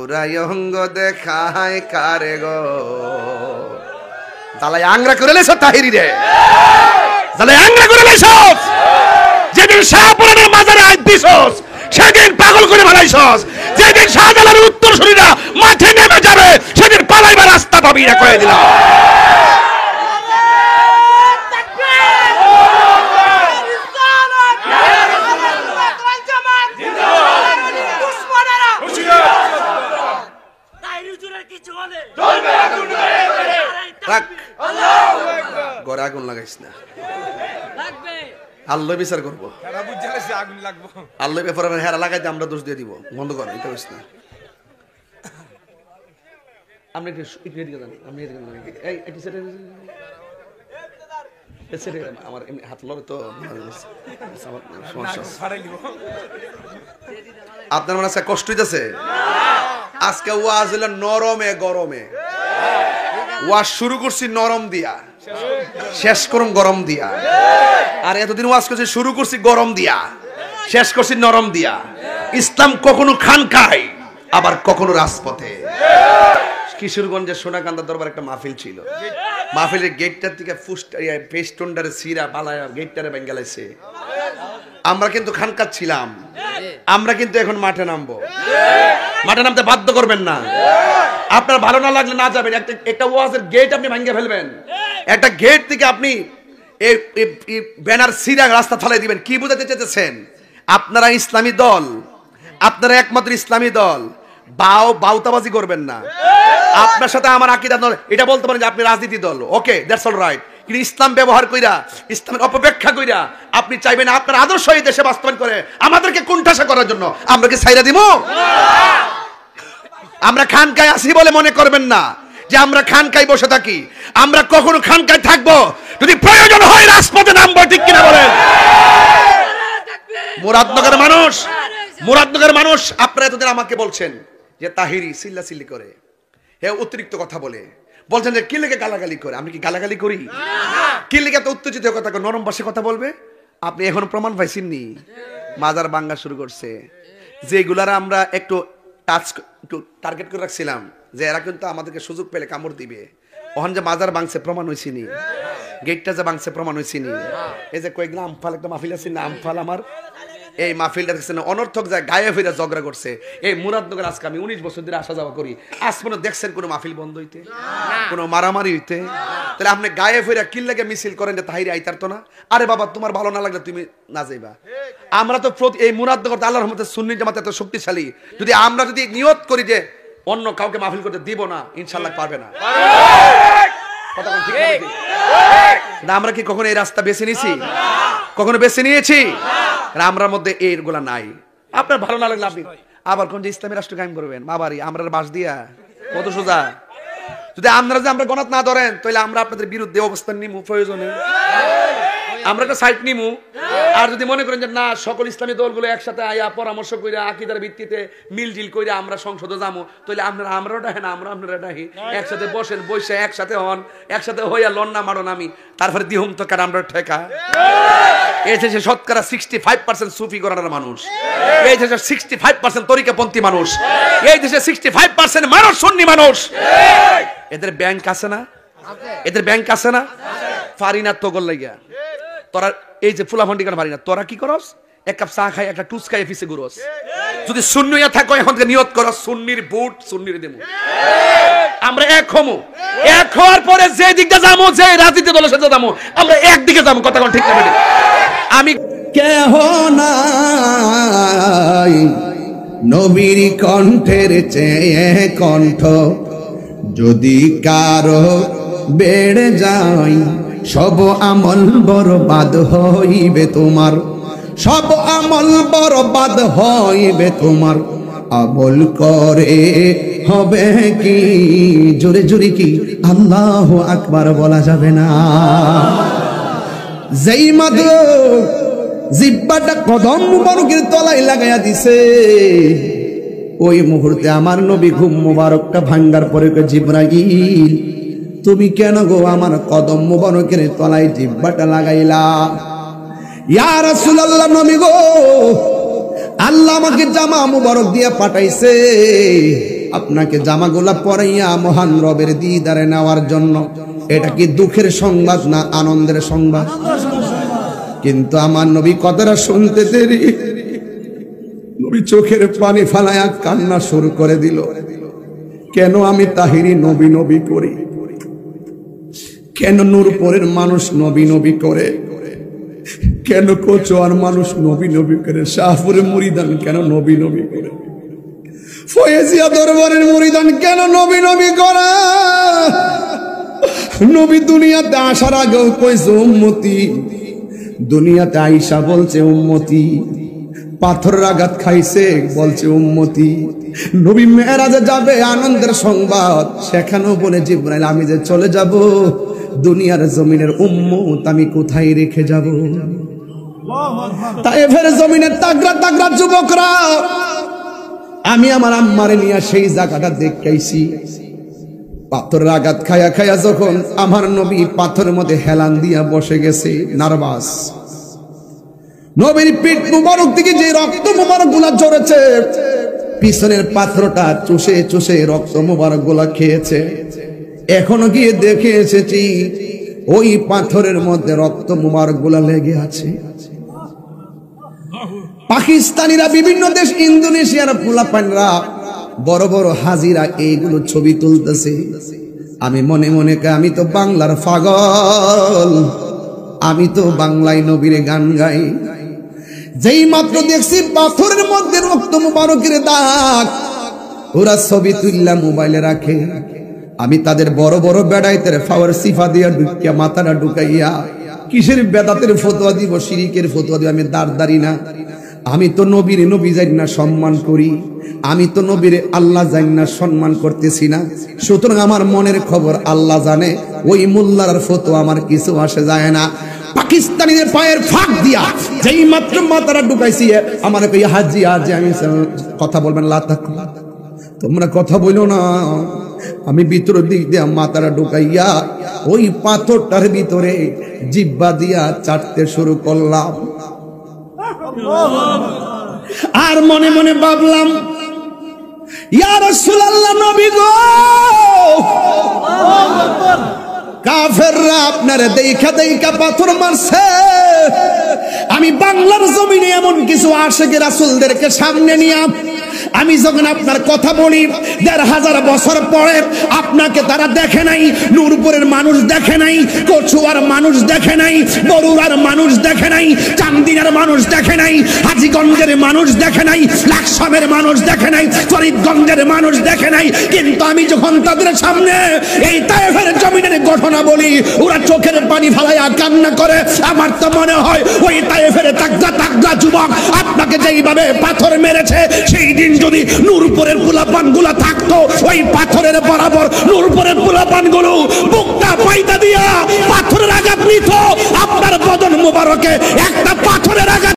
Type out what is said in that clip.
পুরায়ঙ্গ দেখায় কারে গো জালাই আংরা করে লেছ তাহিরি রে জালাই আংরা করে লেছ যেদিন শাহপুরানের মাজারে আজ দিছস সেদিন পাগল করে ফেলাইছস যেদিন শাহজালালের উত্তরসূরিরা মাঠে নেমে যাবে সেদিন পালাইবার রাস্তা পাবি না কয়ে দিলাম ঘরে আগুন লাগাইস না আল্লাহ বিচার করবো আল্লাহ ব্যাপারে হেরা লাগাইতে আমরা দোষ দিয়ে দিব বন্ধ কর এটা হইস না আপনি আমার হাত লড়ে তো আপনার মনে আছে কষ্ট হইতেছে আজকে ওয়াজ হইল নরমে গরমে ওয়াজ শুরু করছি নরম দিয়া শেষ করুন গরম দিয়া আর এতদিন ওয়াজ করছি শুরু করছি গরম দিয়া শেষ করছি নরম দিয়া ইসলাম কখনো খানকায় আবার কখনো রাজপথে কিশোরগঞ্জের সোনাকান্দা দরবার একটা মাহফিল ছিল মাহফিলের গেটটার থেকে পেস্টনডারে সিরা পালায় গেটটারে বেঙ্গালাইছে আমরা কিন্তু খানকার ছিলাম আমরা কিন্তু এখন মাঠে নামবো মাঠে নামতে বাধ্য করবেন না আপনার ভালো না লাগলে না যাবেন একটা ওয়াজের গেট আপনি ভাঙিয়ে ফেলবেন একটা গেট থেকে আপনি ব্যানার সিরা রাস্তা ফেলে দিবেন কি বোঝাতে চেয়েছেন আপনারা ইসলামী দল আপনারা একমাত্র ইসলামী দল বাউতাবাজি করবেন না আপনার সাথে আমার আকীদা দল এটা বলতে পারেন যে আপনি রাজনীতি দল ওকে দ্যাটস অল রাইট কিন্তু ইসলাম ব্যবহার কইরা ইসলামের অপব্যাখ্যা কইরা আপনি চাইবেন আপনার আদর্শ এই দেশে বাস্তবায়ন করে আমাদেরকে কোণঠাসা করার জন্য আমরা কি ছাইরা দিব আমরা খানকায় আসি বলে মনে করবেন না যে আমরা খানকায় বসে থাকি আমরা কখনো খানকায় থাকবো যদি প্রয়োজন হয় রাজপথে নামবো ঠিক কিনা বলেন মুরাদনগরের মানুষ আপনারা এতদিন আমাকে বলছেন যে তাহিরি চিল্লাচিল্লি করে হে অতিরিক্ত কথা বলে বলছেন যে কি লেগে গালাগালি করে আমি কি গালাগালি করি কি লেগে এত উত্তেজিত কথা নরম ভাষায় কথা বলবে আপনি এখনো প্রমাণ পাইছেননি মাজার ভাঙা শুরু করছে যেগুলার আমরা একটু টার্গেট করে রাখছিলাম যে এরা কিন্তু আমাদেরকে সুযোগ পেলে কামড় দিবে ওখান যে মাজার ভাঙছে প্রমাণ হয়েছিনি গেটটা যে ভাঙছে প্রমাণ হয়েছিনি এই যে কয়েকদিন আমফাল একটা মাহফিল আছে না আমফাল আমার এই মাহফিলটা দেখছেন অনর্থক যায় গায়ে ফিরে ঝগড়া করছে এই মুরাদনগর আজকে আমি 19 বছর ধরে আসা যাওয়া করি আজ পর্যন্ত দেখছেন কোনো মাহফিল বন্ধ হইতে কোনো মারামারি হইতে তাহলে আপনি গায়ে ফিরে কি লাগে মিছিল করেন যে তাহিরি আইতার তো না আরে বাবা তোমার ভালো না লাগলে তুমি না যাইবা আমরা তো এই মুরাদনগর আল্লাহর রহমতে সুন্নি জামাত এত শক্তিশালী যদি আমরা যদি নিয়ত করি যে অন্য কাউকে মাহফিল করতে দিব না ইনশাআল্লাহ পারবে না কথা কোন ঠিক না আমরা কি কখনো এই রাস্তা বেছে নিয়েছি কখনো বেছে নিয়েছি আমরার মধ্যে এইগুলা নাই আপনার ভালো না লাগলে আপনি আবার কোন যে ইসলামী রাষ্ট্র কায়েম করবেন বাবারি আমরা বাস দিয়া কত সোজা যদি আমরা গণাত না ধরেন তাহলে আমরা আপনাদের বিরুদ্ধে অবস্থান নিমু প্রয়োজনে আমরা একটা সাইড নিমু আর যদি মনে করেন যে না সকল ইসলামী দলগুলো একসাথে আয়া পরামর্শ কইরা আকীদার ভিত্তিতে মিলজিল কইরা আমরা সংসদে যাবো তাহলে আমরাও ডাহে না আপনারা ডাহি একসাথে বসেন বসে একসাথে হন একসাথে হইয়া লন্না মারন আমি তারপরে দিহুম তো কার আমরা ঠেকা এই দেশে শতকরা 65% সুফি ঘরানার মানুষ এই দেশে 65% তরিকাপন্থী মানুষ এই দেশে 65% মানুষ সুন্নি মানুষ এদের ব্যাংক আছে না এদের ব্যাংক আছে না ফারিনা তোগল লাগিয়া তোরা এই যে ফুলাফন্ডি কেন পারি না তোরা কি করস এক কাপ চা খাই একটা টুস খাই অফিসে ঘুরস যদি শূন্যইয়া থাকো এখন থেকে নিয়ত করো সুন্নির বুট সুন্নির দেবো আমরা এক হমু এক হওয়ার পরে যে দিকটা যাবো যে রাজনীতি দলের সাথে যাবো আমরা একদিকে যাবো কথা কোন ঠিক না বেটে আমি কেহ নাই নবীর কণ্ঠের চেয়ে কণ্ঠ যদি কারো বেড়ে যায় সব আমল বরবাদ হইবে তোমার সব আমল বরবাদ হইবে তোমার আমল করে হবে কি জোরে জোরে কি আল্লাহু আকবার বলা যাবে না যেই মাত্র জিব্বাটা কদম মুবারকের তলায় লাগাইয়া দিছে ওই মুহূর্তে আমার নবী ঘুম মুবারকটা ভাঙ্গার পরে জিবরাইল তুমি কেন গো আমার কদম মুবারকের তলায় জিব্বাটা লাগাইলা ইয়া রাসূলুল্লাহ নবী গো আল্লাহ আমাকে জামা মুবারক দিয়ে পাঠাইছে আপনাকে জামাগুলা পরাইয়া মহান রবের দিদারে নেওয়ার জন্য। এটা কি দুঃখের সংবাদ না আনন্দের সংবাদ? কিন্তু আমার নবী কথাটা শুনতে দেরি, নবী চোখের পানি ফালায়া কান্না শুরু করে দিল। কেন আমি তাহিরি নবী নবী করি? কেন নূরপুরের মানুষ নবী নবী করে? কেন কোচোয়ার মানুষ নবী নবী করে? শাহপুরের মুরিদান কেন নবী নবী করে? ফয়েজিয়া দরবারের মুরিদান কেন নবী নবী করে? নবী দুনিয়াতে আসার আগেও কইছে উম্মতি, দুনিয়াতে আইসা বলছে উম্মতি, পাথরের আঘাত খাইছে বলছে উম্মতি। নবী মেরাজে যাবে আনন্দের সংবাদ, সেখানেও বলে জিবরাইল আমি যে চলে যাব দুনিয়ার জমিনের উম্মত আমি কোথায় রেখে যাব? তায়েফের জমিনের তাগড়া তাগড়া যুবকরা আমি আমার আম্মারে নিয়ে সেই জায়গাটা দেখাইছি। পাথরের আঘাত খায়া খায়া যখন আমার নবী পাথরের মধ্যে হেলান দিয়া বসে গেছে, নার্ভাস। নবীর পিঠ মুবারক থেকে যে রক্ত মুবারক গুলা ঝরেছে, পিছনের পাথরটা চুষে চুষে রক্ত মুবারক গুলা খেয়েছে। এখনো গিয়ে দেখে এসেছি ওই পাথরের মধ্যে রক্ত মুবারক গুলা লেগে আছে। পাকিস্তানিরা, বিভিন্ন দেশ, ইন্দোনেশিয়ার পোলাপানরা, বড় বড় হাজিরা এইগুলো ছবি তুলতেছে। আমি মনে মনে আমি তো বাংলার পাগল, আমি তো বাংলায় নবীর গান গাই। যেই মাত্র দেখছি পাথরের মধ্যে রক্ত মুবারকের দাগ, ওরা ছবি তুললা মোবাইলে রাখে। আমি তাদের বড় বড় বেড়াইতে ফাওয়ার সিফা দিয়া ঢুকিয়া মাথাটা ঢুকাইয়া কিসের বেদাতের ফতোয়া দিব, শিরিকের ফতোয়া দিব? আমি দাঁড়ি না। আমি তো নবীর নবী জানি না সম্মান করি, আমি তো নবীর আল্লাহ জানি না সম্মান করতেছি না। সুতরাং আমার মনের খবর আল্লাহ জানে, ওই মোল্লার ফতোয়া আমার কিছু আসে যায় না। পাকিস্তানিদের পায়ের ফাঁক দিয়া যেই মাত্র মাথাটা ঢুকাইছি, আমার কই হাজি আজ আমি কথা বলবেন, তোমরা কথা বলো না। আমি ভিতর দিক দিয়া মাথাটা ঢুকাইয়া ওই পাথরটার ভিতরে জিব্বা দিয়া চাটতে শুরু করলাম। আর মনে মনে ভাবলাম, ইয়া রাসূলুল্লাহ, নবী গো, কাফেররা আপনারে দেখা দেখা পাথর মারছে। আমি বাংলার জমিনে এমন কিছু আশিকে রাসূলদেরকে সামনে নিয়ে আমি যখন আপনার কথা বলি, ১৫০০ বছর পরে আপনাকে তারা দেখে নাই, নূরপুরের মানুষ দেখে নাই, কচুয়ার মানুষ দেখে নাই, বরুড়ার মানুষ দেখে নাই, চান্দিনার মানুষ দেখে নাই, হাজীগঞ্জের মানুষ দেখে নাই, লাকসামের মানুষ দেখে নাই, ফরিদগঞ্জের মানুষ দেখে নাই। কিন্তু আমি যখন তাদের সামনে এই তায়েফের জমিনের ঘটনা বলি, ওরা চোখের পানি ফালাইয়া কান্না করে। আমার তো মনে হয় ওই তায়েফের তাগড়া তাগড়া যুবক আপনাকে যেইভাবে পাথর মেরেছে, সেই দিন যদি নূরপুরের পোলাপান গুলা থাকতো, ওই পাথরের বরাবর নূরপুরের পোলাপান গুলো বুকটা পাইতা দিয়া পাথরের আঘাত নিত। আপনার বদন মুবারকে একটা পাথরের আঘাত